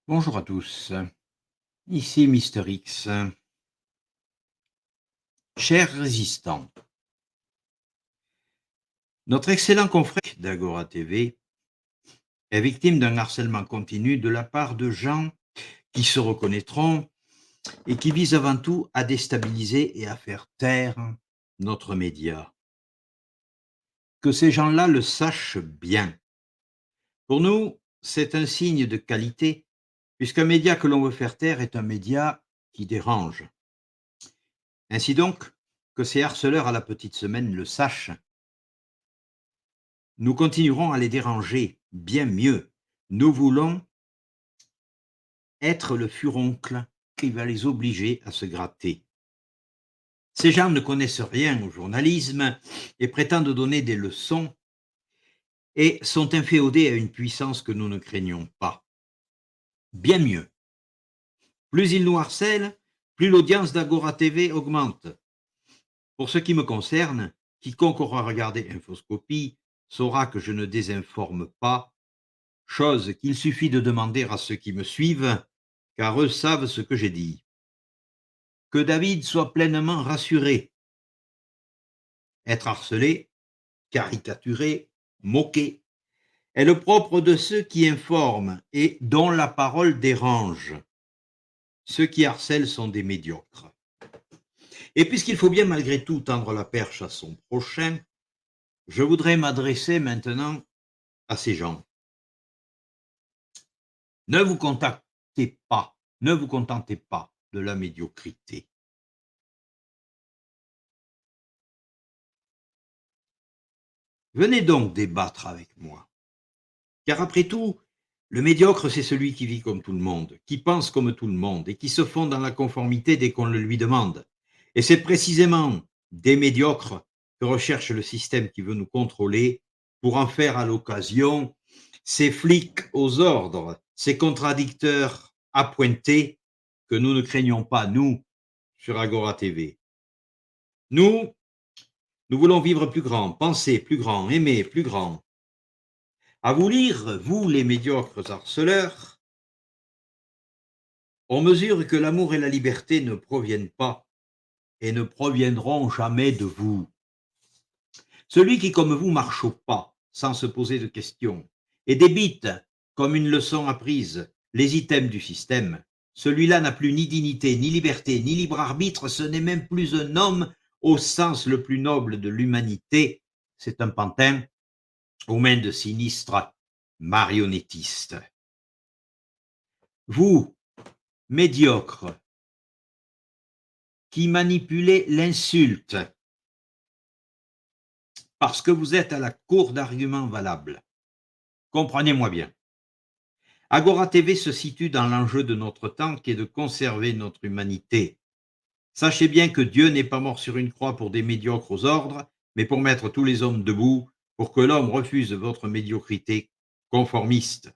Bonjour à tous, ici Mister X. Chers résistants, notre excellent confrère d'Agora TV est victime d'un harcèlement continu de la part de gens qui se reconnaîtront et qui visent avant tout à déstabiliser et à faire taire notre média. Que ces gens-là le sachent bien. Pour nous, c'est un signe de qualité, puisqu'un média que l'on veut faire taire est un média qui dérange. Ainsi donc, que ces harceleurs à la petite semaine le sachent, nous continuerons à les déranger, bien mieux. Nous voulons être le furoncle qui va les obliger à se gratter. Ces gens ne connaissent rien au journalisme et prétendent donner des leçons et sont inféodés à une puissance que nous ne craignons pas. Bien mieux. Plus ils nous harcèlent, plus l'audience d'Agora TV augmente. Pour ce qui me concerne, quiconque aura regardé Infoscopie saura que je ne désinforme pas, chose qu'il suffit de demander à ceux qui me suivent, car eux savent ce que j'ai dit. Que David soit pleinement rassuré. Être harcelé, caricaturé, moqué, est le propre de ceux qui informent et dont la parole dérange. Ceux qui harcèlent sont des médiocres. Et puisqu'il faut bien malgré tout tendre la perche à son prochain, je voudrais m'adresser maintenant à ces gens. Ne vous contentez pas de la médiocrité. Venez donc débattre avec moi. Car après tout, le médiocre, c'est celui qui vit comme tout le monde, qui pense comme tout le monde et qui se fond dans la conformité dès qu'on le lui demande. Et c'est précisément des médiocres que recherche le système qui veut nous contrôler pour en faire à l'occasion ces flics aux ordres, ces contradicteurs appointés que nous ne craignons pas, nous, sur Agora TV. Nous voulons vivre plus grand, penser plus grand, aimer plus grand. À vous lire, vous les médiocres harceleurs, on mesure que l'amour et la liberté ne proviennent pas et ne proviendront jamais de vous. Celui qui, comme vous, marche au pas, sans se poser de questions, et débite, comme une leçon apprise, les items du système, celui-là n'a plus ni dignité, ni liberté, ni libre arbitre, ce n'est même plus un homme au sens le plus noble de l'humanité, c'est un pantin aux mains de sinistres marionnettistes. Vous, médiocres, qui manipulez l'insulte parce que vous êtes à la cour d'arguments valables. Comprenez-moi bien. Agora TV se situe dans l'enjeu de notre temps qui est de conserver notre humanité. Sachez bien que Dieu n'est pas mort sur une croix pour des médiocres aux ordres, mais pour mettre tous les hommes debout, pour que l'homme refuse votre médiocrité conformiste.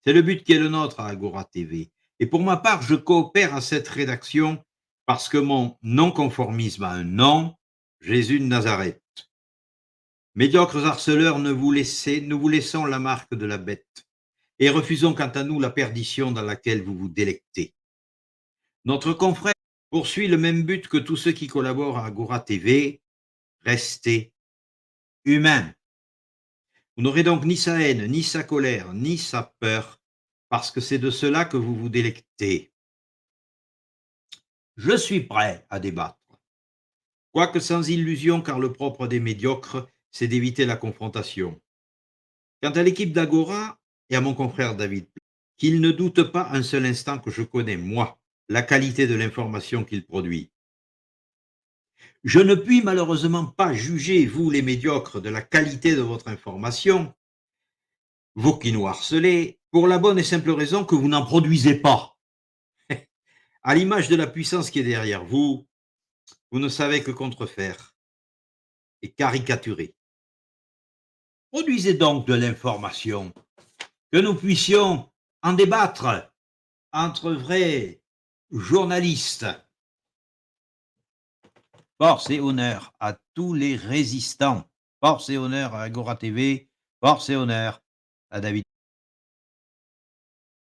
C'est le but qui est le nôtre à Agora TV. Et pour ma part, je coopère à cette rédaction parce que mon non-conformisme a un nom, Jésus de Nazareth. Médiocres harceleurs, nous vous laissons la marque de la bête et refusons quant à nous la perdition dans laquelle vous vous délectez. Notre confrère poursuit le même but que tous ceux qui collaborent à Agora TV, rester humain. Vous n'aurez donc ni sa haine, ni sa colère, ni sa peur, parce que c'est de cela que vous vous délectez. Je suis prêt à débattre, quoique sans illusion, car le propre des médiocres, c'est d'éviter la confrontation. Quant à l'équipe d'Agora et à mon confrère David, qu'il ne doute pas un seul instant que je connais, moi, la qualité de l'information qu'il produit. Je ne puis malheureusement pas juger, vous les médiocres, de la qualité de votre information, vous qui nous harcelez, pour la bonne et simple raison que vous n'en produisez pas. À l'image de la puissance qui est derrière vous, vous ne savez que contrefaire et caricaturer. Produisez donc de l'information, que nous puissions en débattre entre vrais journalistes. Force et honneur à tous les résistants. Force et honneur à Agora TV. Force et honneur à David.